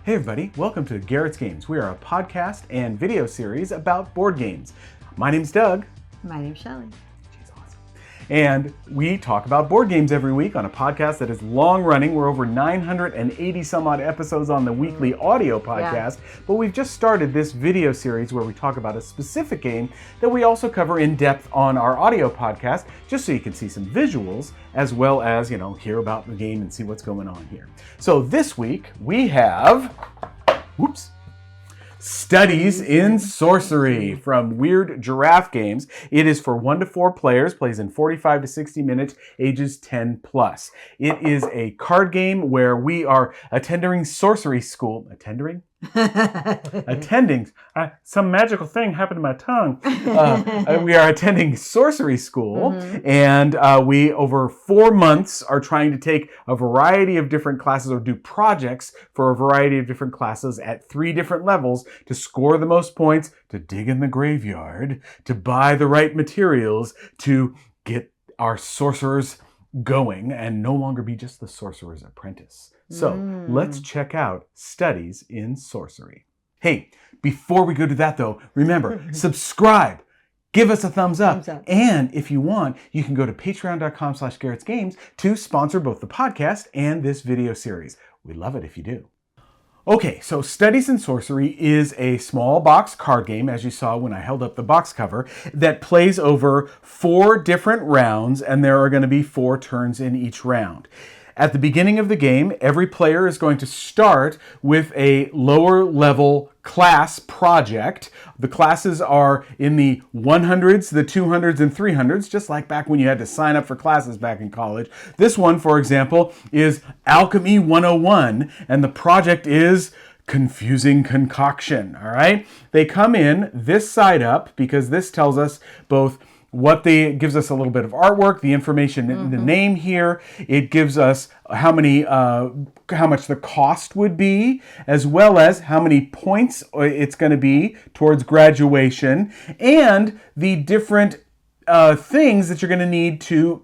Hey everybody, welcome to Garrett's Games. We are a podcast and video series about board games. My name's Doug. My name's Shelley. She's awesome. And we talk about board games every week on a podcast that is long running. We're over 980 some odd episodes on the weekly audio podcast, but we've just started this video series where we talk about a specific game that we also cover in depth on our audio podcast, just so you can see some visuals as well as, hear about the game and see what's going on here. So this week we have, Studies in Sorcery from Weird Giraffe Games. It is for 1 to 4 players, plays in 45 to 60 minutes, ages 10 plus. It is a card game where we are attending sorcery school. Attending? Some magical thing happened to my tongue. We are attending sorcery school, and we, over 4 months, are trying to take a variety of different classes or do projects for a variety of different classes at 3 different levels to score the most points, to dig in the graveyard, to buy the right materials, to get our sorcerers going and no longer be just the sorcerer's apprentice. So let's check out Studies in Sorcery. Hey, before we go to that though, remember, subscribe, give us a thumbs up. And if you want, you can go to patreon.com/GarrettsGames to sponsor both the podcast and this video series. We love it if you do. Okay, so Studies in Sorcery is a small box card game, as you saw when I held up the box cover, that plays over 4 different rounds, and there are going to be 4 turns in each round. At the beginning of the game, every player is going to start with a lower level class project. The classes are in the 100s, the 200s, and 300s, just like back when you had to sign up for classes back in college. This one, for example, is Alchemy 101, and the project is Confusing Concoction, all right? They come in this side up because this tells us both gives us a little bit of artwork, the information in the name here. It gives us how much the cost would be, as well as how many points it's going to be towards graduation, and the different things that you're going to need to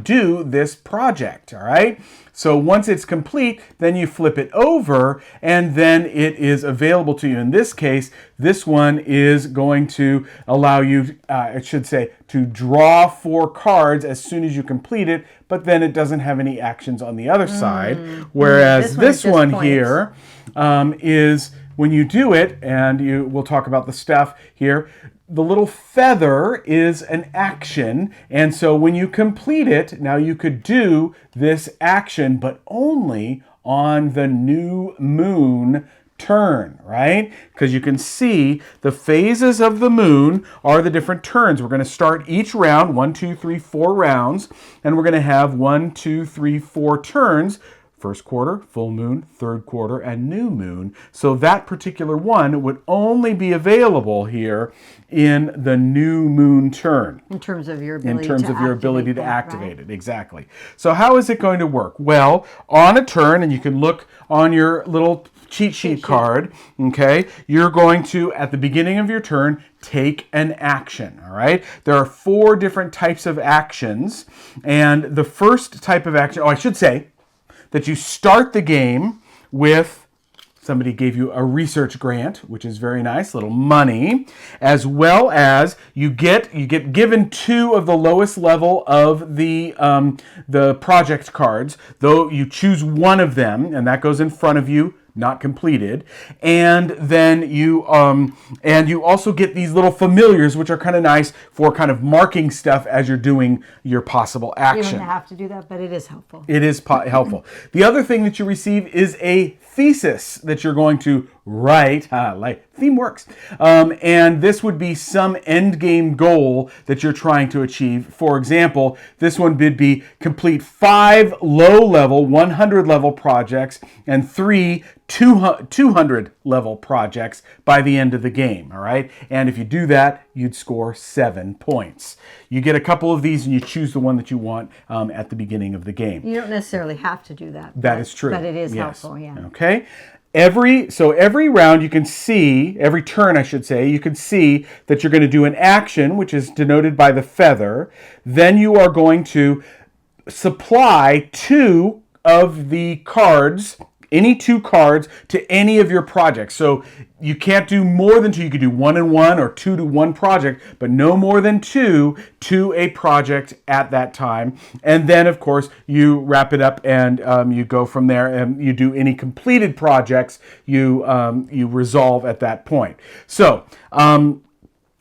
do this project, all right? So once it's complete, then you flip it over, and then it is available to you. In this case, this one is going to allow you, to draw 4 cards as soon as you complete it, but then it doesn't have any actions on the other side. Whereas this one here is when you do it, and we'll talk about the stuff here, the little feather is an action, and so when you complete it, now you could do this action, but only on the new moon turn, right? Because you can see the phases of the moon are the different turns. We're going to start each round, 1, 2, 3, 4 rounds, and we're going to have 1, 2, 3, 4 turns. First quarter, full moon, third quarter, and new moon. So that particular one would only be available here in the new moon turn. In terms of your ability to activate it, exactly. So how is it going to work? Well, on a turn, and you can look on your little cheat sheet card, okay, you're going to, at the beginning of your turn, take an action, all right? There are 4 different types of actions, and the first type of action, I should say, that you start the game with, somebody gave you a research grant, which is very nice, little money, as well as you get given 2 of the lowest level of the project cards, though you choose one of them, and that goes in front of you, not completed, and then you also get these little familiars, which are kind of nice for kind of marking stuff as you're doing your possible action. You don't have to do that, but it is helpful. It is helpful. The other thing that you receive is a thesis that you're going to write. Like theme works. And this would be some end game goal that you're trying to achieve. For example, this one would be complete 5 low-level, 100-level projects and 3 200-level projects by the end of the game, all right? And if you do that, you'd score 7 points. You get a couple of these and you choose the one that you want at the beginning of the game. You don't necessarily have to do that. That is true. But it is helpful, yeah. Okay. Every round you can see, every turn I should say, you can see that you're going to do an action, which is denoted by the feather. Then you are going to supply 2 of the cards any 2 cards to any of your projects. So you can't do more than 2. You could do 1 and 1 or 2 to 1 project, but no more than 2 to a project at that time. And then, of course, you wrap it up and you go from there, and you do any completed projects you resolve at that point. So,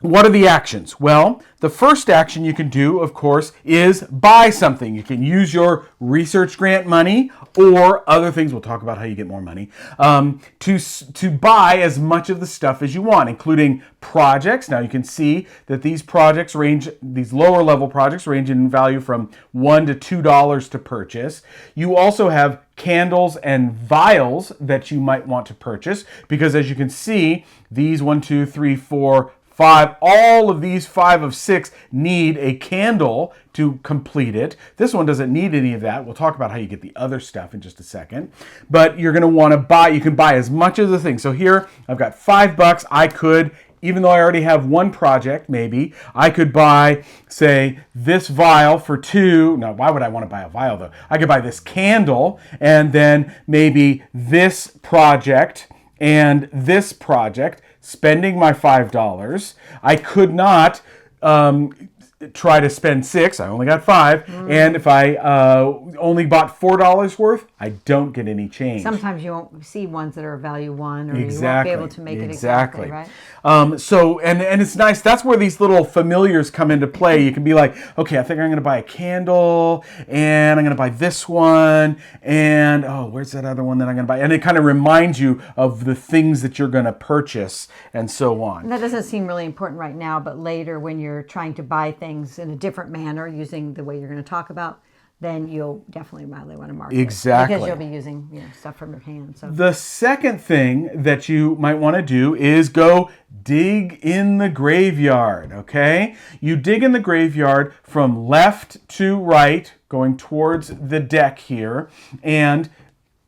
what are the actions? Well, the first action you can do, of course, is buy something. You can use your research grant money or other things. We'll talk about how you get more money to buy as much of the stuff as you want, including projects. Now you can see that these projects range, these lower level projects range in value from $1 to $2 to purchase. You also have candles and vials that you might want to purchase, because as you can see, these 1, 2, 3, 4, 5, all of these 5 of 6 need a candle to complete it. This one doesn't need any of that. We'll talk about how you get the other stuff in just a second. But you're going to want to buy, you can buy as much of the thing. So here I've got $5. I could, even though I already have 1 project, maybe, I could buy, say, this vial for 2. Now, why would I want to buy a vial, though? I could buy this candle, and then maybe this project and this project, spending my $5. I could not try to spend 6. I only got 5. And if I only bought $4 worth, I don't get any change. Sometimes you won't see ones that are value 1, or you won't be able to make it exactly right. So, and it's nice. That's where these little familiars come into play. You can be like, okay, I think I'm going to buy a candle, and I'm going to buy this one, and oh, where's that other one that I'm going to buy? And it kind of reminds you of the things that you're going to purchase, and so on. And that doesn't seem really important right now, but later when you're trying to buy things in a different manner using the way you're going to talk about, then you'll definitely want to mark exactly. it. Because you'll be using stuff from your hand. So the second thing that you might want to do is go dig in the graveyard, okay? You dig in the graveyard from left to right, going towards the deck here, and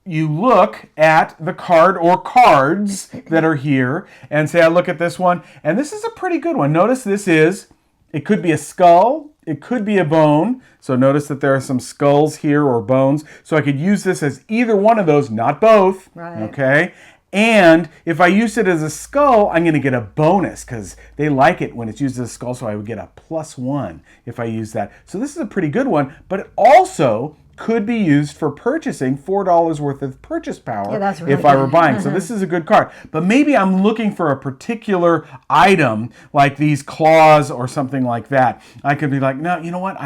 you look at the card or cards that are here and say, I look at this one, and this is a pretty good one. Notice it could be a skull, it could be a bone. So notice that there are some skulls here or bones. So I could use this as either one of those, not both. Right. Okay. And if I use it as a skull, I'm going to get a bonus because they like it when it's used as a skull. So I would get a +1 if I use that. So this is a pretty good one, but it also could be used for purchasing $4 worth of purchase power if I were buying. So this is a good card. But maybe I'm looking for a particular item like these claws or something like that. I could be like, no, you know what?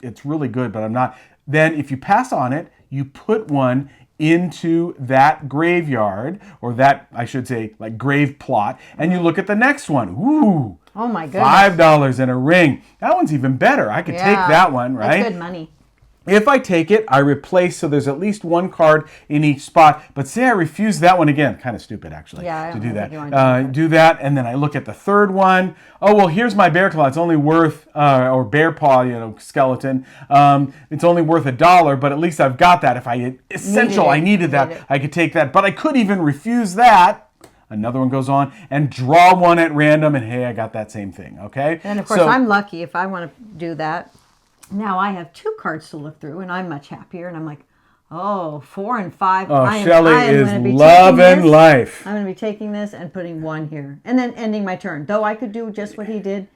It's really good, but I'm not. Then if you pass on it, you put one into that graveyard, or that, I should say, like grave plot, and you look at the next one. Ooh. Oh my goodness. $5 and a ring. That one's even better. I could take that one, right? That's good money. If I take it, I replace, so there's at least 1 card in each spot. But say I refuse that one again. Kind of stupid, actually, to do that. Do that, and then I look at the third one. Oh, well, here's my bear claw. It's only worth, or bear paw, skeleton. It's only worth $1, but at least I've got that. If I needed that, I could take that. But I could even refuse that. Another one goes on, and draw one at random, and hey, I got that same thing, okay? And of course, I'm lucky if I want to do that. Now I have 2 cards to look through, and I'm much happier. And I'm like, 4 and 5. Oh, Shelley is loving life. I'm going to be taking this and putting 1 here, and then ending my turn. Though I could do just what he did,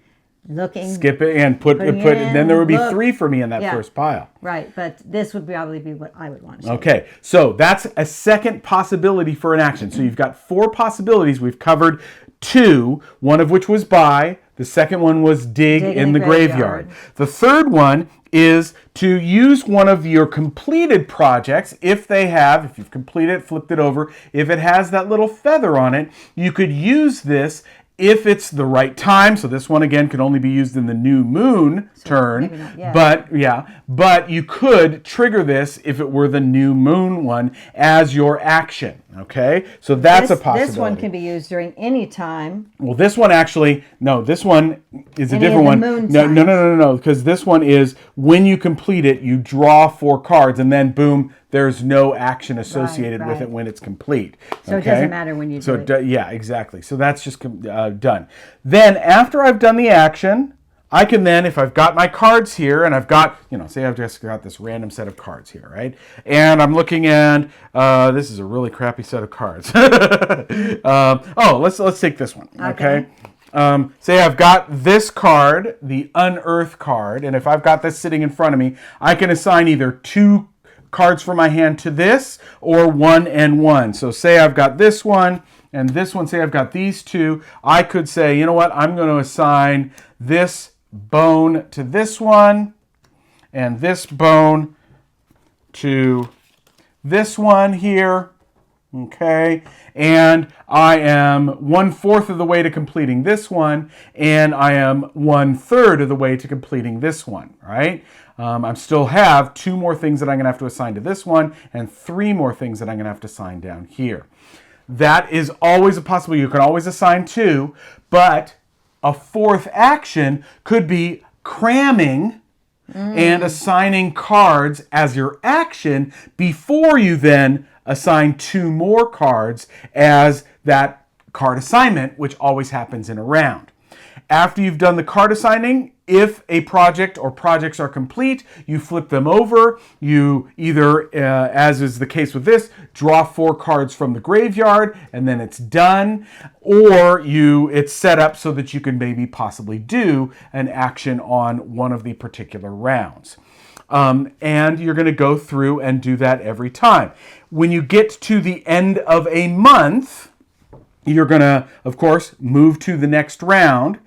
looking, skip it and put. And then there would be 3 for me in that first pile. Right, but this would probably be what I would want to say. Okay, so that's a second possibility for an action. So you've got 4 possibilities. We've covered 2, one of which was buy. The second one was dig in the graveyard. The third one is to use one of your completed projects. If you've completed it, flipped it over, if it has that little feather on it, you could use this if it's the right time. So this one again could only be used in the new moon turn, but you could trigger this if it were the new moon one as your action. Okay, so that's a possibility. This one can be used during any time. Well, this one this one is a different one. No, because this one is when you complete it, you draw 4 cards, and then boom, there's no action associated with it when it's complete. So it doesn't matter when you do it. Yeah, exactly. So that's just done. Then after I've done the action, I can then, if I've got my cards here, and I've got, say I've just got this random set of cards here, right? And I'm looking at, this is a really crappy set of cards. Let's take this one, okay? Say I've got this card, the Unearth card, and if I've got this sitting in front of me, I can assign either 2 cards from my hand to this, or 1 and 1. So say I've got this one, and this one, say I've got these 2, I could say, you know what, I'm going to assign this bone to this one, and this bone to this one here, okay? And I am 1/4 of the way to completing this one, and I am 1/3 of the way to completing this one, right? I still have 2 more things that I'm going to have to assign to this one, and 3 more things that I'm going to have to assign down here. That is always a possibility. You can always assign 2, but a 4th action could be cramming and assigning cards as your action before you then assign 2 more cards as that card assignment, which always happens in a round. After you've done the card assigning, if a project or projects are complete, you flip them over. You either, as is the case with this, draw 4 cards from the graveyard, and then it's done. Or it's set up so that you can maybe possibly do an action on one of the particular rounds. And you're going to go through and do that every time. When you get to the end of a month, you're going to, of course, move to the next round.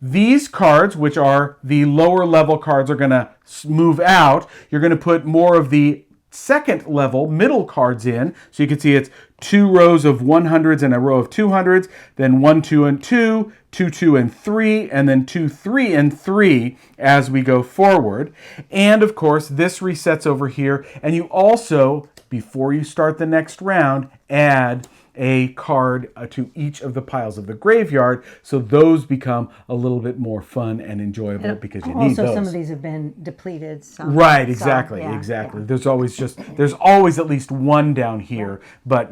These cards, which are the lower level cards, are going to move out. You're going to put more of the second level middle cards in. So you can see it's 2 rows of 100s and a row of 200s, then 1, 2, and 2, 2, 2, and 3, and then 2, 3, and 3 as we go forward. And of course, this resets over here. And you also, before you start the next round, add a card to each of the piles of the graveyard, so those become a little bit more fun and enjoyable because you need those. Also, some of these have been depleted. Right, exactly, exactly. Yeah. There's always at least 1 down here, but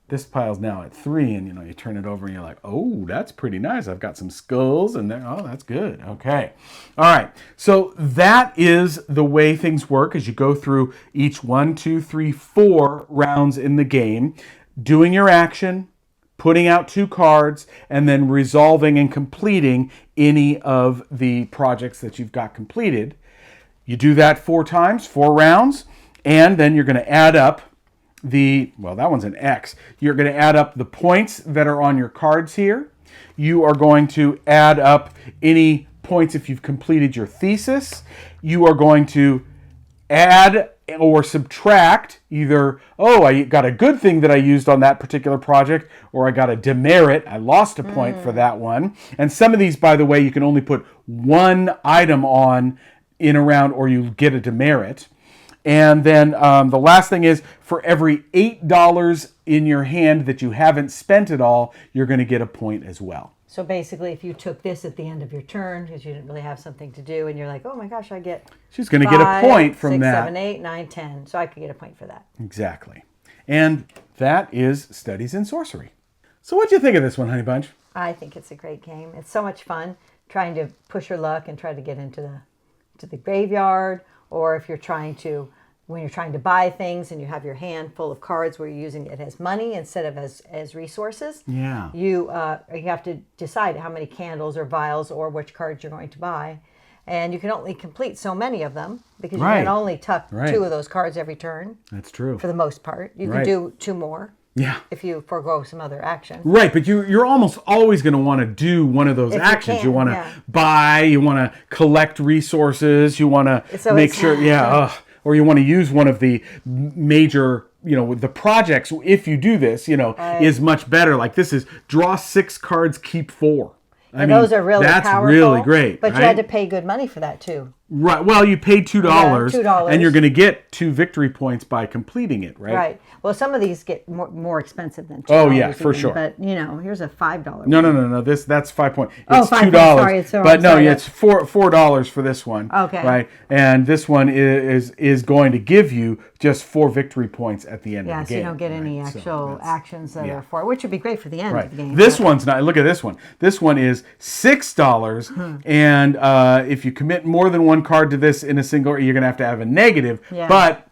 this pile's now at 3, and you turn it over and you're like, oh, that's pretty nice. I've got some skulls, and that's good. Okay, all right. So that is the way things work as you go through each 1, 2, 3, 4 rounds in the game. Doing your action, putting out 2 cards, and then resolving and completing any of the projects that you've got completed. You do that 4 times, 4 rounds, and then you're going to add up that one's an X. You're going to add up the points that are on your cards here. You are going to add up any points if you've completed your thesis. You are going to add or subtract either, I got a good thing that I used on that particular project, or I got a demerit, I lost a point for that one. And some of these, by the way, you can only put 1 item on in a round, or you get a demerit. And then the last thing is, for every $8 in your hand that you haven't spent at all, you're going to get a point as well. So basically, if you took this at the end of your turn because you didn't really have something to do, and you're like, oh my gosh, I get she's going to get a point from 6, that. 7, 8, 9, 10. So I could get a point for that. Exactly. And that is Studies in Sorcery. So what'd you think of this one, Honey Bunch? I think it's a great game. It's so much fun trying to push your luck and try to get into the graveyard, or if you're trying to, when you're trying to buy things and you have your hand full of cards where you're using it as money instead of as resources. Yeah. You have to decide how many candles or vials or which cards you're going to buy. And you can only complete so many of them because you can only tuck 2 of those cards every turn. That's true. For the most part. You can do 2 more. Yeah. If you forego some other action. Right, but you're almost always going to want to do one of those actions. You want to buy, you want to collect resources, you want to make sure, or you want to use one of the major, the projects, if you do this, is much better. Like this is draw 6 cards, keep 4. Those are really that's powerful. Really great. But you had to pay good money for that too. Right. Well, you paid $2, $2. and you're going to get 2 victory points by completing it, right? Right. Well, some of these get more expensive than $2. Oh, yeah, for sure. But here's a $5. No. That's 5 points. Oh, It's $5 $2. Sorry, it's But no, yeah, it's $4 for this one. Okay. Right. And this one is going to give you just 4 victory points at the end of the game. Yeah, so you don't get any actual actions that are for it, which would be great for the end of the game. This one's not. Look at this one. This one is $6, and if you commit more than one card to this in a single, you're going to have a negative. Yeah. But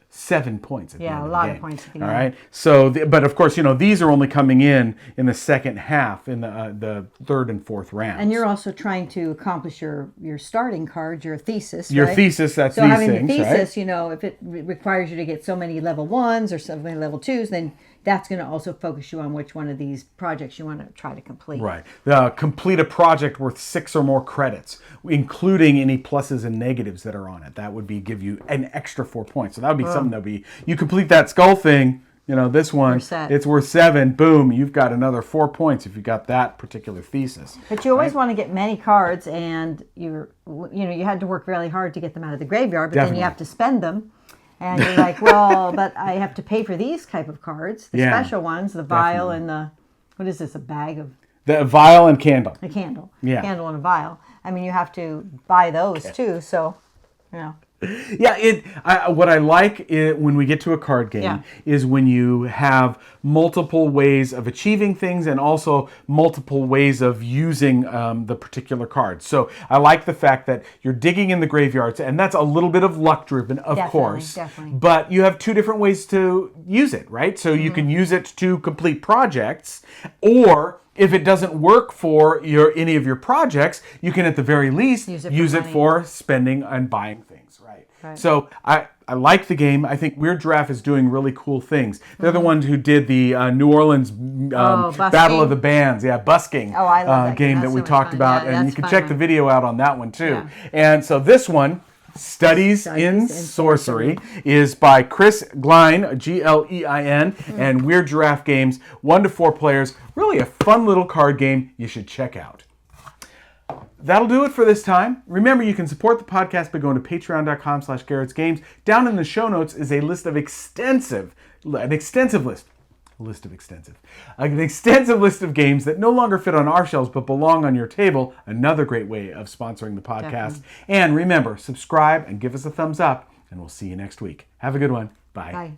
7 points at the end of the game. Yeah, a lot of points at the end. All right. So, but of course, these are only coming in the second half, in the third and fourth rounds. And you're also trying to accomplish your starting card, your thesis. Your right? thesis, that's so these having things, the thesis, right? If it requires you to get so many level 1s or so many level 2s, then that's going to also focus you on which one of these projects you want to try to complete. Right. Complete a project worth 6 or more credits, including any pluses and negatives that are on it. That would give you an extra 4 points. So that would be something you complete that skull thing. This one, it's worth 7. Boom, you've got another 4 points if you got that particular thesis. But you always want to get many cards, and you had to work really hard to get them out of the graveyard, but then you have to spend them. And you're like, well, but I have to pay for these type of cards, the special ones, the vial and what is this, a bag of? The vial and candle. A candle. Yeah. Candle and a vial. I mean, you have to buy those too, so, Yeah, what I like when we get to a card game is when you have multiple ways of achieving things and also multiple ways of using the particular cards. So I like the fact that you're digging in the graveyards, and that's a little bit of luck driven, of course. Definitely. But you have 2 different ways to use it, right? So you can use it to complete projects, or if it doesn't work for any of your projects, you can at the very least use it for spending and buying things. Right. So I like the game. I think Weird Giraffe is doing really cool things. They're the ones who did the New Orleans Battle of the Bands, busking I love that game that we talked about. And you can check the video out on that one too. Yeah. And so this one, Studies in Sorcery, is by Chris Glein, Glein, and Weird Giraffe Games, 1 to 4 players. Really a fun little card game you should check out. That'll do it for this time. Remember, you can support the podcast by going to patreon.com/Garrett's Games. Down in the show notes is an extensive list of games that no longer fit on our shelves but belong on your table. Another great way of sponsoring the podcast. Definitely. And remember, subscribe and give us a thumbs up, and we'll see you next week. Have a good one. Bye. Bye.